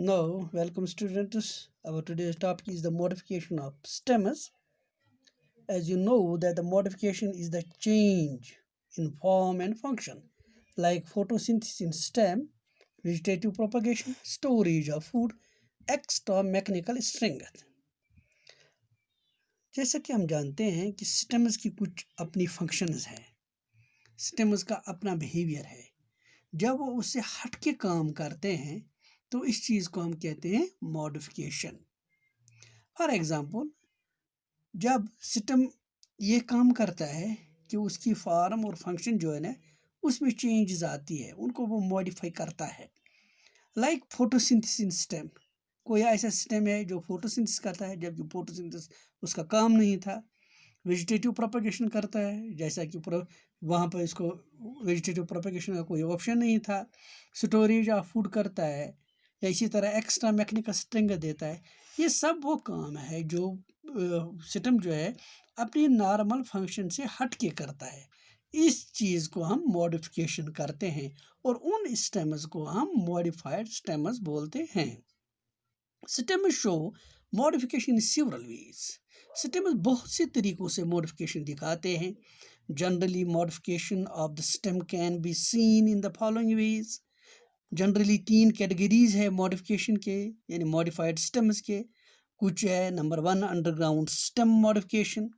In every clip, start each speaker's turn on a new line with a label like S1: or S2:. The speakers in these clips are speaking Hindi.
S1: Now, welcome students. Our today's topic is the modification of stems. As you know that the modification is the change in form and function, like photosynthesis in stem, vegetative propagation, storage of food, extra mechanical strength. जैसा कि हम जानते हैं कि स्टेम्स की कुछ अपनी फंक्शंस हैं, स्टेम्स का अपना बिहेवियर है। जब वो उससे हट के काम करते हैं तो इस चीज़ को हम कहते हैं मॉडिफिकेशन। फॉर एग्जांपल, जब सिस्टम ये काम करता है कि उसकी फॉर्म और फंक्शन जो है ना उसमें चेंजेस आती है, उनको वो मॉडिफाई करता है। लाइक फोटोसिंथेसिस सिस्टम, कोई ऐसा सिस्टम है जो फोटोसिंथेसिस करता है जबकि फोटोसिंथेसिस उसका काम नहीं था। वेजिटेटिव प्रोपगेशन करता है, जैसा कि वहाँ पर इसको वेजिटेटिव प्रोपगेशन का कोई ऑप्शन नहीं था। स्टोरेज ऑफ फूड करता है, या इसी तरह एक्स्ट्रा मैकेनिकल स्ट्रेंथ देता है। ये सब वो काम है जो सिस्टम जो है अपनी नॉर्मल फंक्शन से हट के करता है। इस चीज़ को हम मॉडिफिकेशन करते हैं और उन स्टेम्स को हम मॉडिफाइड स्टेम्स बोलते हैं। Stems show modification in several ways. Stems बहुत से तरीकों से मॉडिफिकेशन दिखाते हैं। Generally modification of the stem can be seen in the following veg. Generally 3 categories है मॉडिफिकेशन के, यानी मॉडिफाइड स्टेम्स के। कुछ है नंबर 1 अंडरग्राउंड स्टेम मॉडिफिकेशन।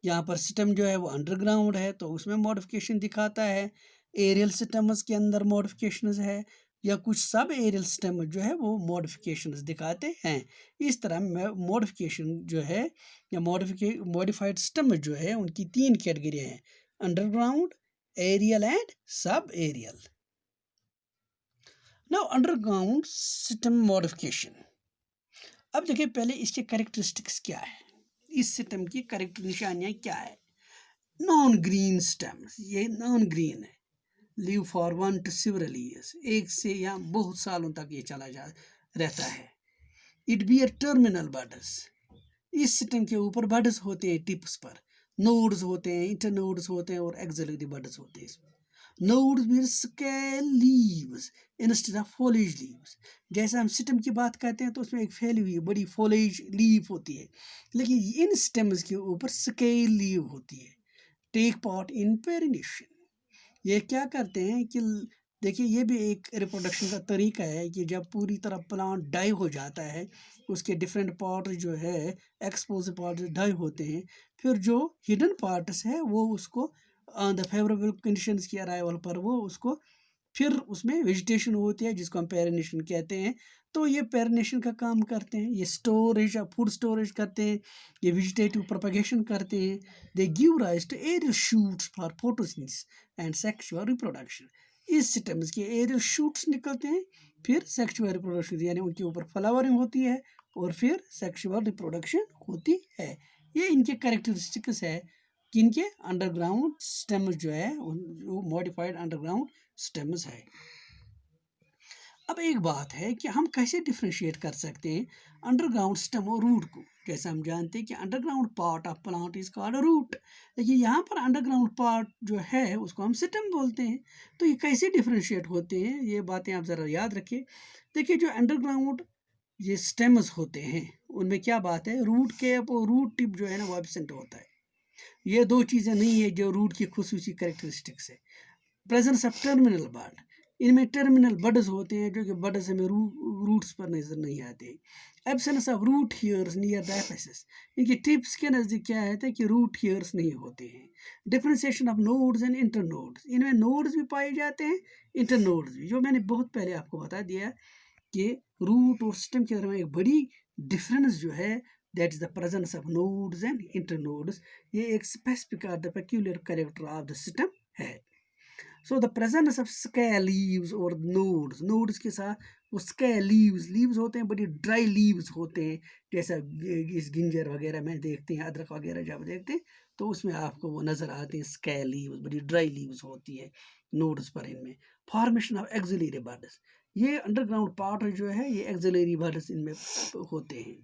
S1: यहाँ पर स्टेम जो है वो अंडरग्राउंड है तो उसमें मॉडिफिकेशन दिखाता है। एरियल स्टेम्स के अंदर मॉडिफिकेशंस है, या कुछ सब एरियल स्टेम जो है वो मॉडिफिकेशंस दिखाते हैं। इस तरह मॉडिफिकेशन जो है या मॉडिफाइड स्टेम जो है उनकी 3 कैटेगरी हैं, underground, aerial and sub aerial. Now underground system modification. अब देखिए पहले इसके कैरेक्टरिस्टिक्स क्या है, इस सिस्टम की कैरेक्टर निशानियां क्या है। नॉन ग्रीन स्टेम्स, ये नॉन ग्रीन है। Live for 1 to several years, 1 से या बहुत सालों तक ये चला जा रहता है। इट बियर टर्मिनल बड्स, इस सिस्टम के ऊपर बड्स होते हैं टिप्स पर। नोड्स होते हैं, इंटरनोड्स होते हैं और एक्सिलरी बड्स होते हैं इसमें। Nodes mean scale leaves instead of foliage leaves। जैसे हम स्टेम की बात करते हैं तो उसमें एक फैली हुई बड़ी foliage लीफ होती है, लेकिन इन स्टेम्स के ऊपर स्केल लीव होती है। टेक पार्ट इन पेरिनेशन, ये क्या करते हैं कि देखिए ये भी एक रिप्रोडक्शन का तरीका है कि जब पूरी तरह प्लांट डाई हो जाता है, उसके डिफरेंट पार्ट जो है एक्सपोज पार्ट डाई होते हैं, फिर जो हिडन पार्ट्स है वो उसको द फेवरेबल कंडीशंस की अराइवल पर वो उसको फिर उसमें वेजिटेशन होती है जिसको हम पेरिनेशन कहते हैं। तो ये पेरिनेशन का काम करते हैं, ये स्टोरेज फूड स्टोरेज करते हैं, ये वेजिटेटिव प्रोपगेशन करते हैं। They give rise to aerial shoots for photosynthesis and sexual reproduction. इस सिस्टम्स के एरियल शूट्स निकलते हैं, फिर सेक्सुअल रिप्रोडक्शन यानी उनके ऊपर फ्लावरिंग होती है और फिर सेक्सुअल रिप्रोडक्शन होती है। ये इनके कैरेक्टरिस्टिक्स है किनके, अंडरग्राउंड स्टेम्स जो है वो मॉडिफाइड अंडरग्राउंड स्टेम्स है। अब एक बात है कि हम कैसे डिफ्रेंशिएट कर सकते हैं अंडरग्राउंड स्टेम और रूट को। जैसे हम जानते हैं कि underground part of plant is called root, लेकिन यहाँ पर अंडरग्राउंड पार्ट जो है उसको हम स्टेम बोलते हैं। तो ये कैसे डिफ्रेंशिएट होते हैं, ये बातें आप ज़रा याद रखिए। देखिए जो अंडरग्राउंड ये स्टेम्स होते हैं उनमें क्या बात है, रूट कैप और रूट टिप जो है ना वो एब्सेंट होता है। ये दो चीज़ें नहीं है जो रूट की खुसूसी कैरेक्टरिस्टिक्स है। प्रेजेंस ऑफ टर्मिनल बड, इनमें टर्मिनल बड्स होते हैं जो कि बड्स हमें रूट्स पर नजर नहीं आते। Absence of root hairs near the apices, इनकी टिप्स के नज़दीक क्या है कि रूट हेयर्स नहीं होते हैं। Differentiation of nodes and internodes, इनमें नोड्स भी पाए जाते हैं, इंटरनोड्स भी। जो मैंने बहुत पहले आपको बता दिया कि रूट और सिस्टम के दरमियान एक बड़ी डिफरेंस जो है that is the presence of nodes and internodes. ये एक स्पेसिफिक और the peculiar character of the system है। So the presence of scale leaves और नोड्स, नोड्स के साथ वो स्केल लीव्स, लीव्स होते हैं बड़ी ड्राई लीव्स होते हैं, जैसा इस गिंजर वगैरह में देखते हैं, अदरक वगैरह जब देखते हैं तो उसमें आपको वो नज़र आते हैं स्केल लीव्स, बड़ी ड्राई लीव्स होती है नोड्स पर। इनमें फॉर्मेशन ऑफ एक्सिलरी बड्स, ये अंडरग्राउंड पार्ट जो है ये एक्सिलरी बड्स इनमें होते हैं।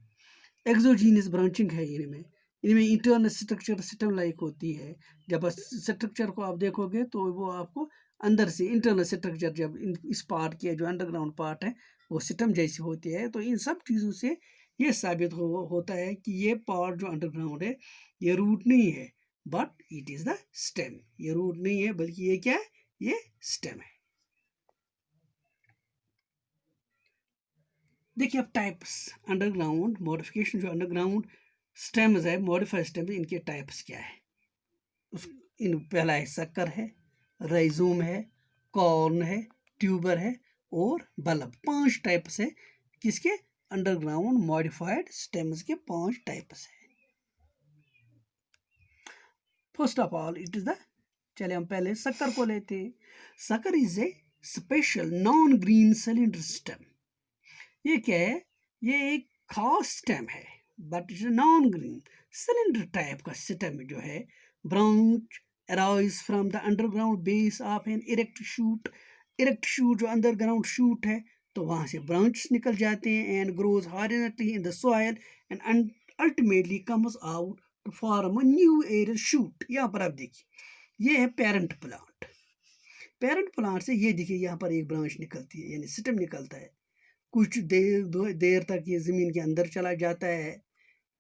S1: एक्सोजीनियस ब्रांचिंग है इनमें, इनमें इंटरनल स्ट्रक्चर सिस्टम लाइक होती है। जब स्ट्रक्चर को आप देखोगे तो वो आपको अंदर से इंटरनल स्ट्रक्चर, जब इस पार्ट के जो अंडरग्राउंड पार्ट है वो सिस्टम जैसी होती है। तो इन सब चीज़ों से ये साबित होता है कि ये पार्ट जो अंडरग्राउंड है ये रूट नहीं है, but it is the stem. ये रूट नहीं है बल्कि ये क्या है, ये स्टेम है। देखिए अब टाइप्स अंडरग्राउंड मॉडिफिकेशन, जो अंडरग्राउंड स्टेम्स है, मॉडिफाइड स्टेम्स, इनके टाइप्स क्या है। इन पहला है शक्कर है, राइजोम है, कॉर्न है, ट्यूबर है और बल्ब। 5 टाइप्स है किसके, अंडरग्राउंड मॉडिफाइड स्टेम्स के 5 टाइप्स है। First of all it is the, चले हम पहले शक्कर को लेते हैं। Sucker is a special non green cylinder stem. ये क्या है, ये एक खास स्टेम है but it non green cylinder type का स्टेम जो है। Branch arise from the underground base of an erect shoot. Erect shoot जो अंडरग्राउंड शूट है, तो वहां से ब्रांच निकल जाते हैं and grows horizontally in the soil and ultimately comes out to form a new aerial shoot. यहाँ पर आप देखिए, ये है पेरेंट प्लांट। पेरेंट प्लांट से ये देखिए यहाँ पर एक ब्रांच निकलती है, यानी स्टेम निकलता है। कुछ देर तक ये ज़मीन के अंदर चला जाता है,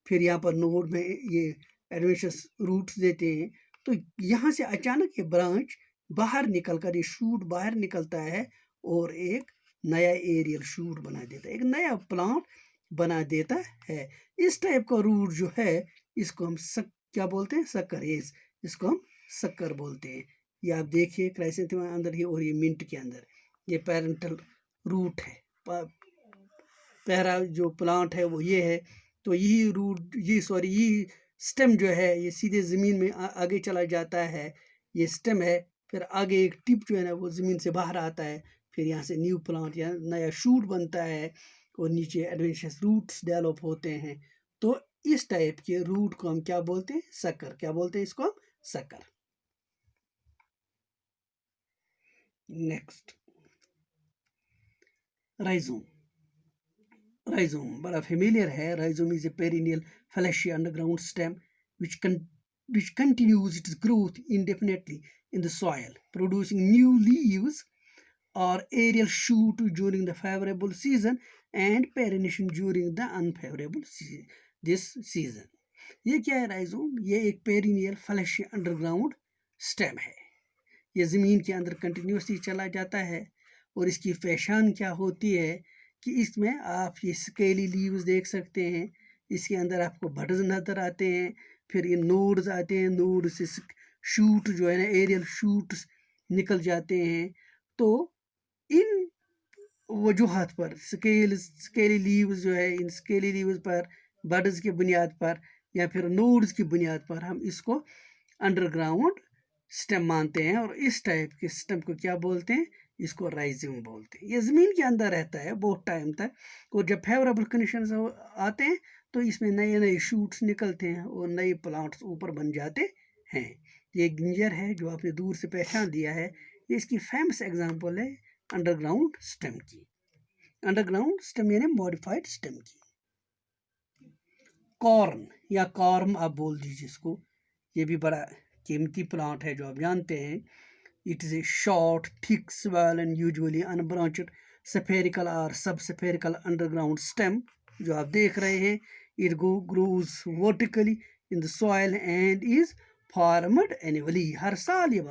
S1: फिर यहाँ पर नोड में ये एडवेंचरस रूट्स देते हैं। तो यहाँ से अचानक ये ब्रांच बाहर निकल कर, ये शूट बाहर निकलता है और एक नया एरियल शूट बना देता है, एक नया प्लांट बना देता है। इस टाइप का रूट जो है इसको हम क्या बोलते हैं, सक्करेज। इसको हम शक्कर बोलते हैं। ये आप देखिए क्राइसेंथेमम अंदर ही और ये मिंट के अंदर ये पेरेंटल रूट है। पहला जो प्लांट है वो ये है। तो यही रूट, ये स्टेम जो है ये सीधे ज़मीन में आगे चला जाता है। ये स्टेम है, फिर आगे एक टिप जो है ना वो ज़मीन से बाहर आता है, फिर यहाँ से न्यू प्लांट या नया शूट बनता है और नीचे एडवेंचरस रूट्स डेवलप होते हैं। तो इस टाइप के रूट को हम क्या बोलते हैं, शक्कर। क्या बोलते हैं इसको हम, शक्कर। Next rhizome. राइजोम बड़ा फेमिलियर है। Rhizome is a perennial fleshy underground stem which continues its growth indefinitely in the soil, producing new leaves or aerial shoot during the favorable season and pollination during the unfavorable season. ये क्या है राइजोम, ये एक पेरिनियल फ्लैशी अंडरग्राउंड स्टेम है। ये ज़मीन के अंदर कंटिन्यूसली चला जाता है और इसकी पहचान क्या होती है कि इसमें आप ये स्केली लीव्स देख सकते हैं, इसके अंदर आपको बड्स नज़र आते हैं, फिर ये नोड्स आते हैं, नोड से शूट जो है ना एरियल शूट्स निकल जाते हैं। तो इन वजूहात पर स्केली लीव्स जो है, इन स्केली लीव्स पर बड्स की बुनियाद पर या फिर नोड्स की बुनियाद पर हम इसको अंडरग्राउंड स्टेम मानते हैं। और इस टाइप के स्टेम को क्या बोलते हैं, इसको राइजियम बोलते हैं। ये ज़मीन के अंदर रहता है बहुत टाइम तक, और जब फेवरेबल कंडीशंस आते हैं तो इसमें नए नए शूट्स निकलते हैं और नए प्लांट्स ऊपर बन जाते हैं। ये गिंजर है जो आपने दूर से पहचान दिया है, ये इसकी फेमस एग्जांपल है अंडरग्राउंड स्टेम की। अंडरग्राउंड स्टेम यानी मॉडिफाइड स्टेम की। कॉर्न या कॉर्म आप बोल दीजिए इसको, ये भी बड़ा कीमती प्लांट है जो आप जानते हैं। It is a short thick swollen usually unbranched spherical or subspherical underground stem जो आप देख रहे हैं। it grows vertically in the soil and is formed annually। हर साल ये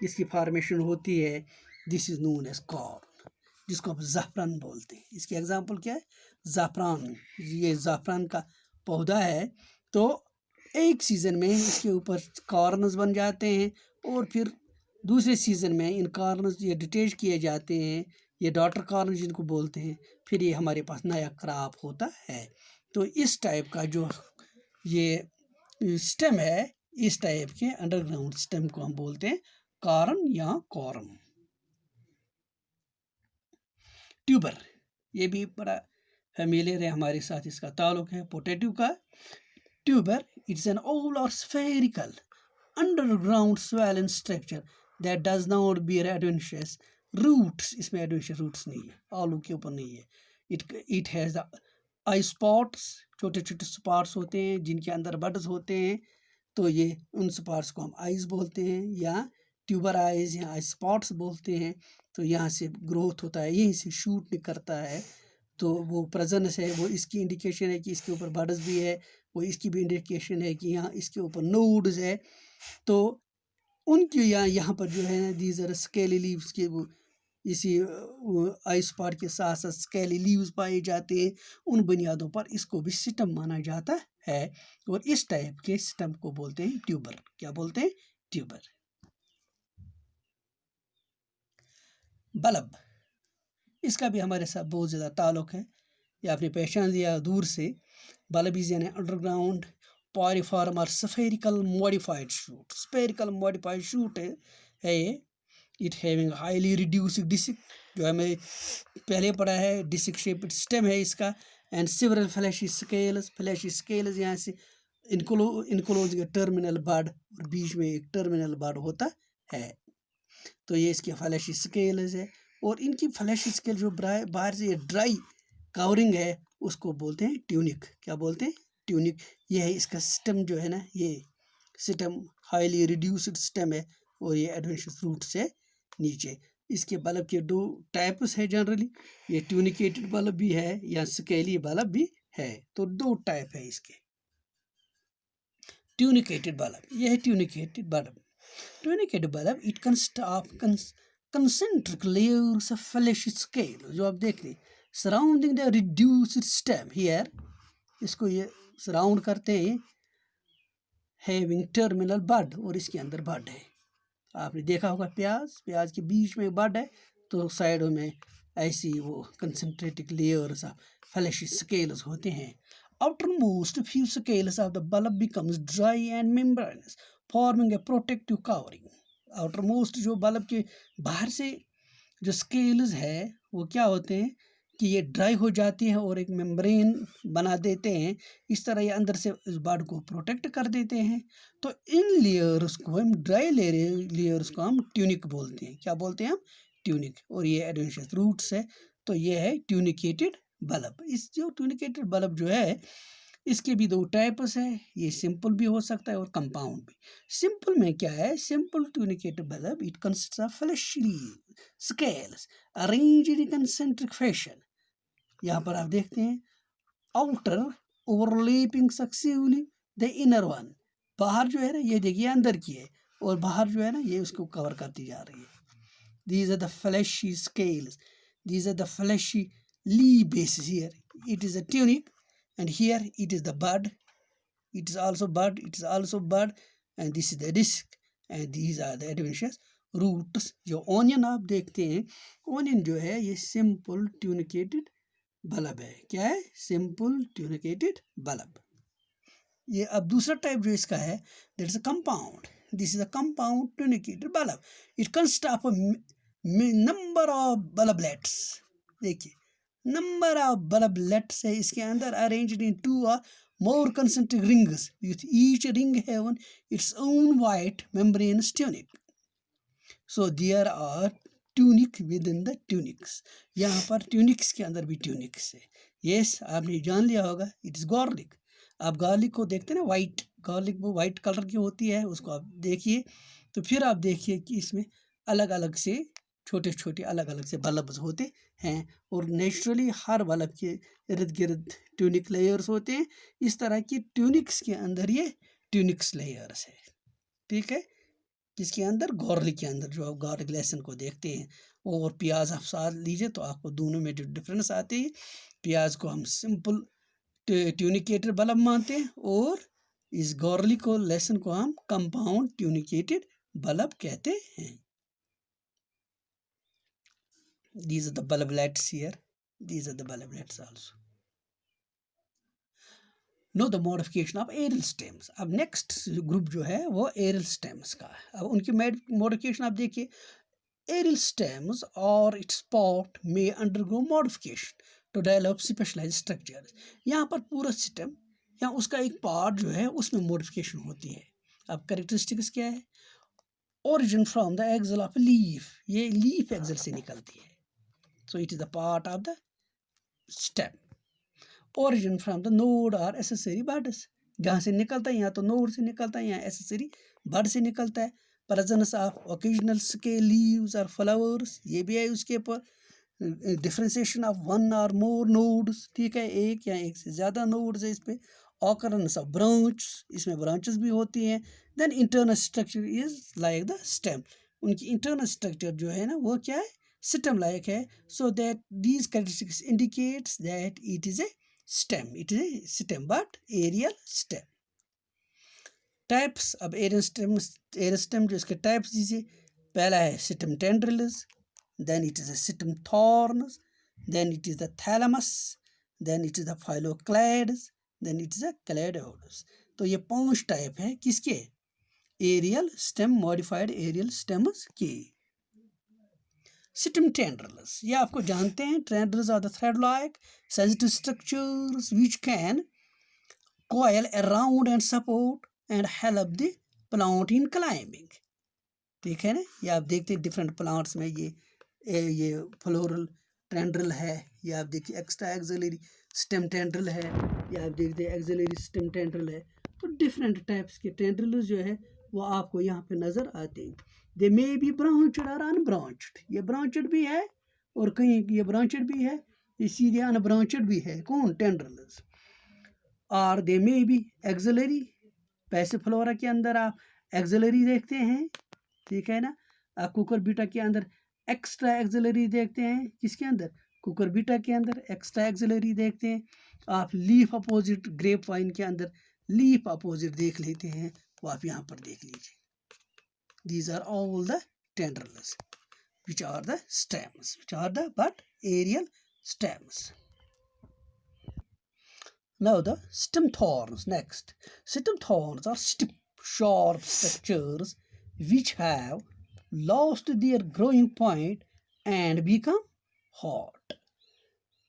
S1: इसकी फॉर्मेशन होती है। This is known as corm, जिसको आप ज़ाफ़रान बोलते हैं। इसकी एग्जांपल क्या है, ज़ाफ़रान। ये ज़ाफ़रान का पौधा है, तो एक सीज़न में इसके ऊपर कॉर्नस बन जाते हैं और फिर दूसरे सीज़न में इन कॉर्नस ये डिटेच किए जाते हैं, ये डॉटर कॉर्नस जिनको बोलते हैं, फिर ये हमारे पास नया क्रॉप होता है। तो इस टाइप का जो ये स्टेम है, इस टाइप के अंडरग्राउंड स्टेम को हम बोलते हैं कॉर्न या कॉर्म। ट्यूबर, ये भी बड़ा फेमिलियर है, हमारे साथ इसका ताल्लुक है पोटैटो का। ट्यूबर इट्स एन ओवल और spherical underground swollen structure that does not bear adventitious roots। इसमें adventitious roots नहीं है, आलू के ऊपर नहीं है। it has the eye spots, छोटे छोटे स्पॉट्स होते हैं जिनके अंदर बड्स होते हैं। तो ये उन स्पॉट्स को हम आइज बोलते हैं या ट्यूबर आइज या आई स्पॉट्स बोलते हैं। तो यहाँ से ग्रोथ होता है, यहीं से शूट करता है। तो वो प्रेजेंस है, वो इसकी इंडिकेशन है कि इसके ऊपर बड्स भी है, वो इसकी भी इंडिकेशन है कि यहाँ इसके ऊपर नोड्स है। तो उनके यहाँ पर जो है दीज आर स्केली लीव्स के वो इसी आई स्पॉट के साथ साथ स्केली लीव्स पाए जाते हैं। उन बुनियादों पर इसको भी सिस्टम माना जाता है। और इस टाइप के सिस्टम को बोलते हैं ट्यूबर। क्या बोलते हैं? ट्यूबर। बल्ब, इसका भी हमारे साथ बहुत ज़्यादा ताल्लुक है। ये आपने पहचान लिया दूर से। बल्ब इज यानी अंडरग्राउंड पॉलीफॉर्म और spherical modified shoot. Spherical modified shoot है ये। It having highly reduced disc, जो हमें पहले पढ़ा है, डिस्क शेप्ड स्टेम है इसका। एंड सिवरल फ्लैशी स्केल्स यहाँ से इनक्लोज टर्मिनल बड, और बीच में एक टर्मिनल बड होता है। तो ये इसके फ्लैशी स्केल्स है। और इनकी फ्लैशी स्केल जो बाहर से ये ड्राई कवरिंग है उसको बोलते हैं ट्यूनिक। क्या बोलते हैं? ट्यूनिक। ये है इसका स्टेम जो है ना, ये स्टेम हाईली रिड्यूस्ड स्टेम है और ये एडवेंशियस रूट से नीचे। इसके बल्ब के दो टाइप्स है जनरली, ये ट्यूनिकेटेड बल्ब भी है या स्केली बल्ब भी है। तो दो टाइप है इसके। ट्यूनिकेटेड बल्ब, ये है tunicated bulb. Tunicated bulb it consist of concentric layers of fleshy scale, जो आप देख रहे surrounding the reduced stem here. इसको ये सराउंड करते हैं हैविंग टर्मिनल बड, और इसके अंदर बड है। आपने देखा होगा प्याज के बीच में बड है, तो साइडों में ऐसी वो कंसंट्रेटिक लेयर्स ऑफ फ्लैशी स्केल्स होते हैं। outermost few scales of the bulb becomes dry and membranous, forming a protective covering. outermost जो बल्ब के बाहर से जो स्केल्स है वो क्या होते हैं कि ये ड्राई हो जाती है और एक मेम्ब्रेन बना देते हैं। इस तरह ये अंदर से इस बड को प्रोटेक्ट कर देते हैं। तो इन लेयर्स को हम ड्राई लेयर्स को हम ट्यूनिक बोलते हैं। क्या बोलते हैं हम? ट्यूनिक। और ये एडवेंशियस रूट्स है। तो ये है ट्यूनिकेटेड बल्ब। इस जो ट्यूनिकेटेड बल्ब जो है इसके भी दो टाइप्स है, ये सिंपल भी हो सकता है और कंपाउंड भी। सिंपल में क्या है? Simple tunicated bulb it consist of fleshy scales arranged in concentric fashion. यहाँ पर आप देखते हैं outer overlapping successively the inner one. बाहर जो है ना ये देखिए अंदर की है, और बाहर जो है ना ये उसको कवर करती जा रही है। These are the fleshy scales. These are the fleshy leaf bases here. It is a tunic, and here it is the bud. It is also bud. It is also bud, and this is the disc, and these are the adventitious roots. जो onion आप देखते हैं, onion जो है ये simple tunicated बल्ब है। क्या है? Simple tunicated bulb. ये अब दूसरा टाइप जो इसका है that is a compound. This is a compound tunicated bulb. It consist of number of bulblets. देखिए नंबर ऑफ बल्बलेट्स है इसके अंदर, arranged in 2 or more concentric rings with each ring having its own white membranous tunic. So there are tunic with in the tunics. यहाँ पर ट्यूनिक्स के अंदर भी ट्यूनिक्स है। यस आपने जान लिया होगा, इट इज़ गार्लिक। आप गार्लिक को देखते हैं ना, वाइट गार्लिक वो वाइट कलर की होती है, उसको आप देखिए तो फिर आप देखिए कि इसमें अलग अलग से छोटे छोटे अलग अलग से बल्ब्स होते हैं। और नेचुरली हर बल्ब के इर्द गिर्द ट्यूनिक लेयर्स होते हैं। इस तरह की ट्यूनिक्स के अंदर ये ट्यूनिक्स लेयर्स है। ठीक है, जिसके अंदर गार्लिक के अंदर जो आप गार्लिक लेसन को देखते हैं, और प्याज आप साथ लीजिए तो आपको दोनों में जो डिफरेंस आते हैं। प्याज को हम सिंपल ट्यूनिकेटेड बल्ब मानते हैं, और इस गार्लिक को लेसन को हम कंपाउंड ट्यूनिकेटेड बल्ब कहते हैं। These are the bulblets here. These are the bulblets also. Now the modification of aerial stems. अब नेक्स्ट ग्रुप जो है वो एरियल स्टेम्स का है। अब उनकी मॉडिफिकेशन आप देखिए, एरियल स्टेम्स और इट्स पार्ट में undergo modification to develop specialised structures. यहाँ पर पूरा सिस्टम या उसका एक पार्ट जो है उसमें मॉडिफिकेशन होती है। अब कैरेक्टरिस्टिक्स क्या है? Origin from the axil of leaf, ये लीफ एक्सल से निकलती है। So it is the part of the stem. origin from the node or accessory buds, जहाँ से निकलता है या तो नोड से निकलता है या एसेसरी बड से निकलता है। Presence of occasional scale leaves और फ्लावर्स, ये भी है उसके ऊपर। डिफ्रेंसिएशन ऑफ वन और मोर नोड्स, ठीक है, एक या एक से ज़्यादा नोड्स है इस पे। ऑकरेंस ऑफ ब्रांच, इसमें ब्रांचेस भी होती हैं। Then internal structure is like the stem, उनकी इंटरनल स्ट्रक्चर जो है ना वो क्या है, स्टेम लाइक है। So that these characteristics indicates that it is a stem, it is a stem but aerial stem. Types, अब एरियल स्टेम जो इसके टाइप्स दीजिए। पहला है stem tendrils, then it is a stem thorns, then it is the thalamus, then it is the phylloclades, then it is a cladodes। तो ये 5 टाइप है किसके, aerial stem, modified aerial stems के। स्टेम टेंड्रिल्स, ये आपको जानते हैं, tendrils are the thread like sensitive structures which can coil around and support and help the plant in climbing। ठीक है ना, ये आप देखते हैं डिफरेंट प्लांट्स में ये फ्लोरल टेंड्रिल है, ये आप देखिए एक्स्ट्रा एक्सिलरी स्टेम टेंड्रिल है, ये आप देखते हैं एक्सिलरी स्टेम टेंड्रिल है। तो डिफरेंट टाइप्स के टेंड्रिल्स जो है वो आपको यहाँ पे नज़र आते हैं। दे मे बी ब्रांचड और अनब्रांचड, ये ब्रांचड भी है और कहीं ये ब्रांचड भी है, ये सीधे अनब्रांचड भी है, कौन, टेंड्रिल्स। और दे मे बी एक्सिलरी, पैसिफलोरा के अंदर आप एक्सिलरी देखते हैं, ठीक है ना। कुकुरबिटा के अंदर एक्स्ट्रा एक्सिलरी देखते हैं, किसके अंदर, कुकुरबिटा के अंदर एक्स्ट्रा एक्सिलरी देखते हैं। आप लीफ अपोजिट ग्रेप वाइन के अंदर लीफ अपोजिट देख लेते हैं, वो आप यहाँ पर देख लीजिए। These are all the tendrils which are the stems, which are the but aerial stems। Now the stem thorns next. Stem thorns are stiff, sharp structures which have lost their growing point and become hard।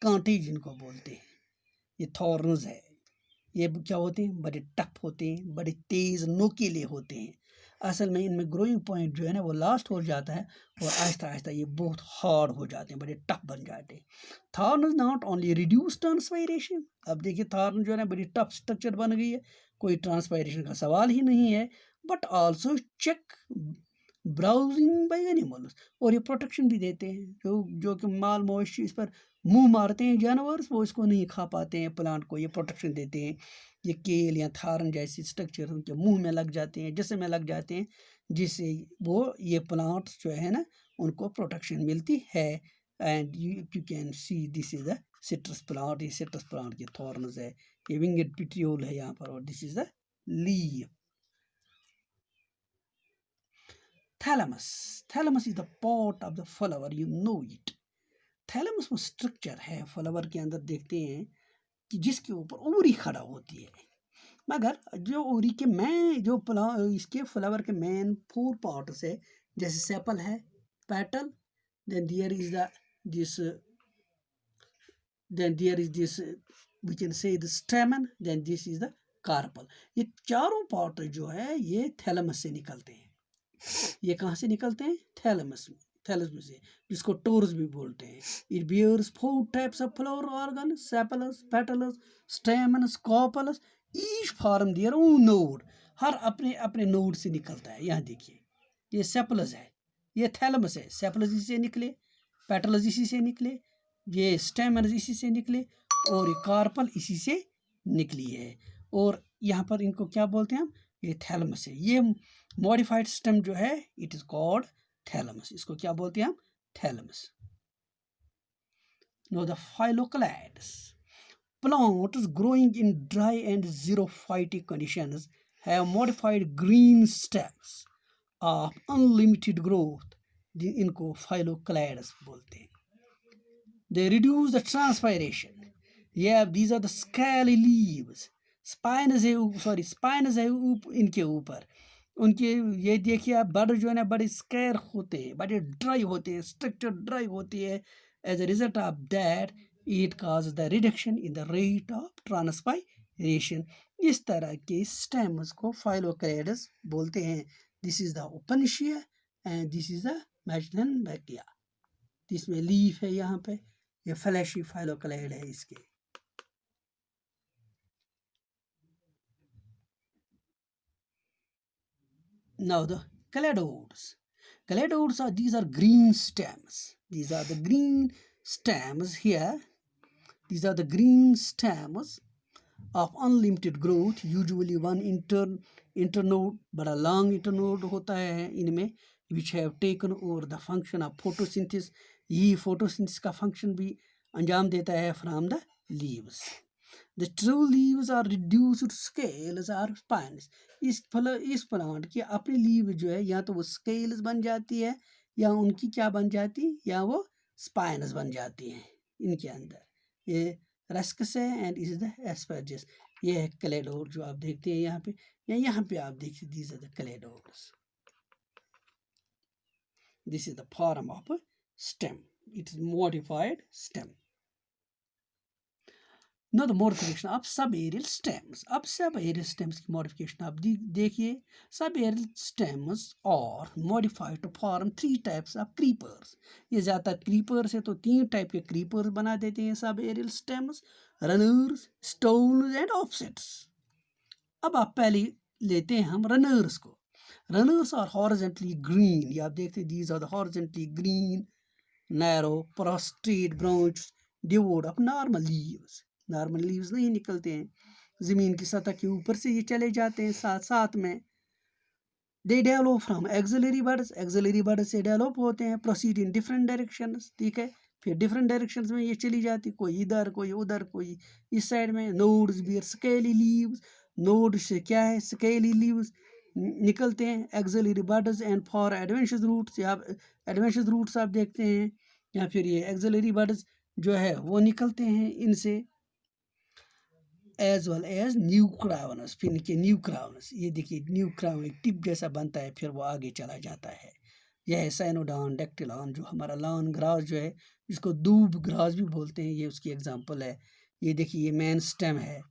S1: कांटे जिनको बोलते हैं, ये थॉर्न्स है, ये क्या होते हैं, बड़े टफ होते हैं, बड़े तेज नोकीले होते हैं। असल में इनमें ग्रोइंग पॉइंट जो है ना वो लास्ट हो जाता है और आहिस्ता आहिस्ता ये बहुत हार्ड हो जाते हैं, बड़े टफ बन जाते हैं। Thorn not only reduce transpiration, अब देखिए थॉर्न जो है ना बड़ी टफ स्ट्रक्चर बन गई है, कोई ट्रांसपायरेशन का सवाल ही नहीं है, but also check browsing by animals, और ये प्रोटेक्शन भी देते हैं, जो कि माल मवेशी इस पर मुंह मारते हैं जानवर, वो इसको नहीं खा पाते हैं प्लांट को, ये प्रोटेक्शन देते हैं। ये केल या थारन जैसी स्ट्रक्चर उनके मुंह में लग जाते हैं, जिस्म में लग जाते हैं, जिससे वो ये प्लांट जो है ना उनको प्रोटेक्शन मिलती है। And you can see this is the citrus plant, ये सिट्रस प्लांट के थॉर्न्स है, ये विंगेड पिट्यूल है यहाँ पर, और this is the leaf. Thalamus, thalamus is the part of the flower, you know it. Thalamus वो स्ट्रक्चर है फ्लावर के अंदर, देखते हैं कि जिसके ऊपर ओवरी खड़ा होती है, मगर जो ओवरी के जो इसके फ्लावर के मेन 4 पार्ट्स है, जैसे सेपल है, petal, then there is this we can say the stamen, then this is the carpel. ये चारों पार्ट जो है ये थैलेमस से निकलते हैं। ये कहाँ से निकलते हैं, थैलेमस से, जिसको टोरस भी बोलते हैं। It bears 4 types of flower organ, sepals, petals, stamens, carpels, each form their own node, हर अपने अपने नोड से निकलता है। यहाँ देखिए ये सेपलस है, ये थैलेमस है, सेपलस इसी से निकले, पेटलस इसी से निकले, ये स्टेमनस इसी से निकले, और ये कार्पल इसी से निकली है। और यहाँ पर इनको क्या बोलते हैं हम, ये थैलेमस है। ये मॉडिफाइड स्टेम जो है इट इज कॉल्ड थैलेमस, इसको क्या बोलते हैं हम, thalamus. Now the phylloclades, plants growing in dry and xerophytic conditions have modified green stems of unlimited growth, इनको phylloclades बोलते हैं। They reduce the transpiration, yeah, these are the scaly leaves, spines है इनके ऊपर, उनके ये देखिए आप, बड़ जो है ना बड़े स्केर होते हैं, बड़े ड्राई होते हैं, स्ट्रक्चर ड्राई होती है। As a result of that it cause the reduction in the rate of transpiration. इस तरह के स्टेम्स को फाइलोक्लेड्स बोलते हैं। This is the opuntia and this is the muehlenbeckia, जिसमें लीफ है यहाँ पे, ये फ्लैशी फाइलोक्लेड है इसके। Now the Cladodes. Cladodes are, these are green stems. These are the green stems here. These are the green stems of unlimited growth. Usually one internode, बड़ा long internode होता है इनमें, which have taken over the function of photosynthesis. ये photosynthesis का function भी अंजाम देता है from the leaves. The true leaves are reduced scales or spines. इस प्लांट की अपनी लीव जो है या तो वो स्केल्स बन जाती है या उनकी क्या बन जाती है या वो स्पाइनस बन जाती हैं इनके अंदर. ये रस्कस है एंड इज द एस्परजिस. ये है क्लेडोड जो आप देखते हैं यहाँ पे, या यहाँ पे आप देखिए these are the cladodes. This is the form of stem. It is modified stem. Now the modification of subaerial stems. अब subaerial stems की modification आप देखिए. Subaerial stems are modified to form 3 types of creepers. ये ज़्यादा creepers है तो 3 टाइप के creepers बना देते हैं subaerial stems: runners, stones and offsets. अब आप पहले लेते हैं हम runners को. Runners are horizontally green. ये आप देखते हैं these are the horizontally green, narrow, prostrate branches devoid of normal leaves. Normal leaves नहीं निकलते हैं, ज़मीन की सतह के ऊपर से ये चले जाते हैं साथ साथ में. They develop from axillary buds. Axillary buds से डेवलप होते हैं. Proceed in different directions. ठीक है, फिर डिफरेंट डायरेक्शंस में ये चली जाती, कोई इधर कोई उधर कोई इस साइड में. Nodes bear scaly leaves. Node से क्या है, स्केली लीव्स निकलते हैं. Axillary buds and for adventitious roots. आप एडवेंशियस रूट्स आप देखते हैं, या फिर ये एक्सिलरी बड्स जो है वो निकलते हैं इनसे. As well as new crowns. फिर नीचे न्यूक्रावनस, ये देखिए न्यूक्रावन एक टिप जैसा बनता है, फिर वो आगे चला जाता है. यह है साइनोडॉन डेक्टिलॉन, जो हमारा लॉन ग्रास जो है, जिसको दूब ग्रास भी बोलते हैं, ये उसकी एग्जांपल है. ये देखिए ये मेन स्टेम है.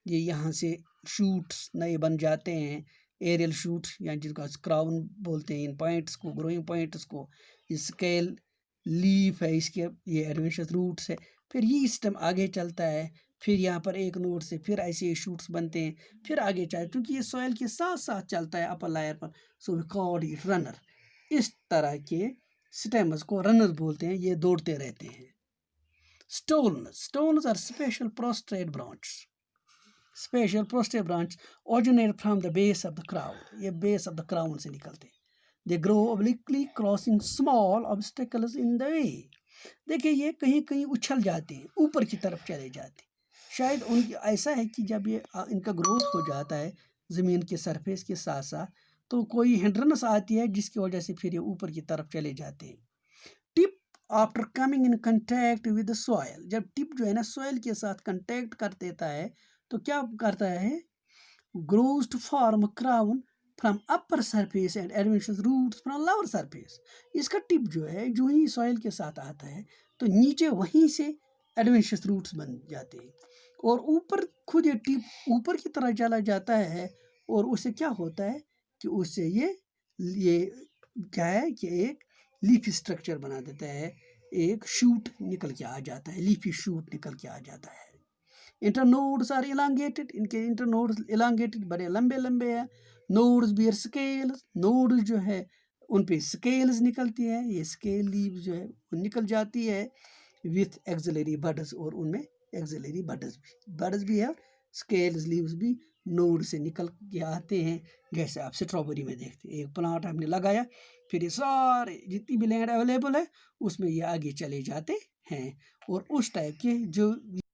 S1: ये यहाँ से शूट्स नए बन जाते हैं, एरियल शूट, या जिसको क्राउन बोलते हैं इन पॉइंट्स को, ग्रोइंग पॉइंट्स को. ये स्केल लीफ है इसके, ये एडवेंशियस रूट्स है. फिर ये स्टेम आगे चलता है, फिर यहाँ पर एक नोड से फिर ऐसे शूट्स बनते हैं, फिर आगे चलते, क्योंकि ये सॉइल के साथ साथ चलता है अपर लायर पर. So we called it runner. इस तरह के स्टेम्स को रनर बोलते हैं, ये दौड़ते रहते हैं. Stolons. Stolons are special prostrate branch. Special prostrate branch originate from the base of the crown. ये बेस ऑफ द क्राउन से निकलते हैं. They grow obliquely crossing small obstacles in the way. देखिए ये कहीं कहीं उछल जाते हैं, ऊपर की तरफ चले जाते हैं. शायद उनकी ऐसा है कि जब ये इनका ग्रोथ हो जाता है ज़मीन के सरफेस के साथ साथ, तो कोई हिंड्रेंस आती है जिसकी वजह से फिर ये ऊपर की तरफ चले जाते हैं. Tip after coming in contact with the soil. जब टिप जो है ना सॉइल के साथ कंटैक्ट कर देता है तो क्या करता है, grows to form crown from upper surface and adventitious roots from lower surface. इसका टिप जो है जो ही सॉइल के साथ आता है तो नीचे वहीं से एडवेंशियस रूट्स बन जाते हैं, और ऊपर खुद ये टिप ऊपर की तरह चला जाता है, और उससे क्या होता है कि उससे ये क्या है कि एक लीफी स्ट्रक्चर बना देता है, एक शूट निकल के आ जाता है, लीफी शूट निकल के आ जाता है. Internodes are elongated. इनके इंटरनोड्स इलांगेटेड, बड़े लंबे लंबे हैं. Nodes beer scales. नोड जो है उन पे स्केल्स निकलती है, ये स्केल लीव जो है वो निकल जाती है विथ एक्सिलरी बड्स, और उनमें एक्सिलरी बड्स भी है, स्केल्स लीव्स भी नोड से निकल के आते हैं. जैसे आप स्ट्रॉबेरी में देखते हैं, एक प्लांट हमने लगाया, फिर ये सारे जितनी भी लैंड अवेलेबल है उसमें ये आगे चले जाते हैं, और उस टाइप के जो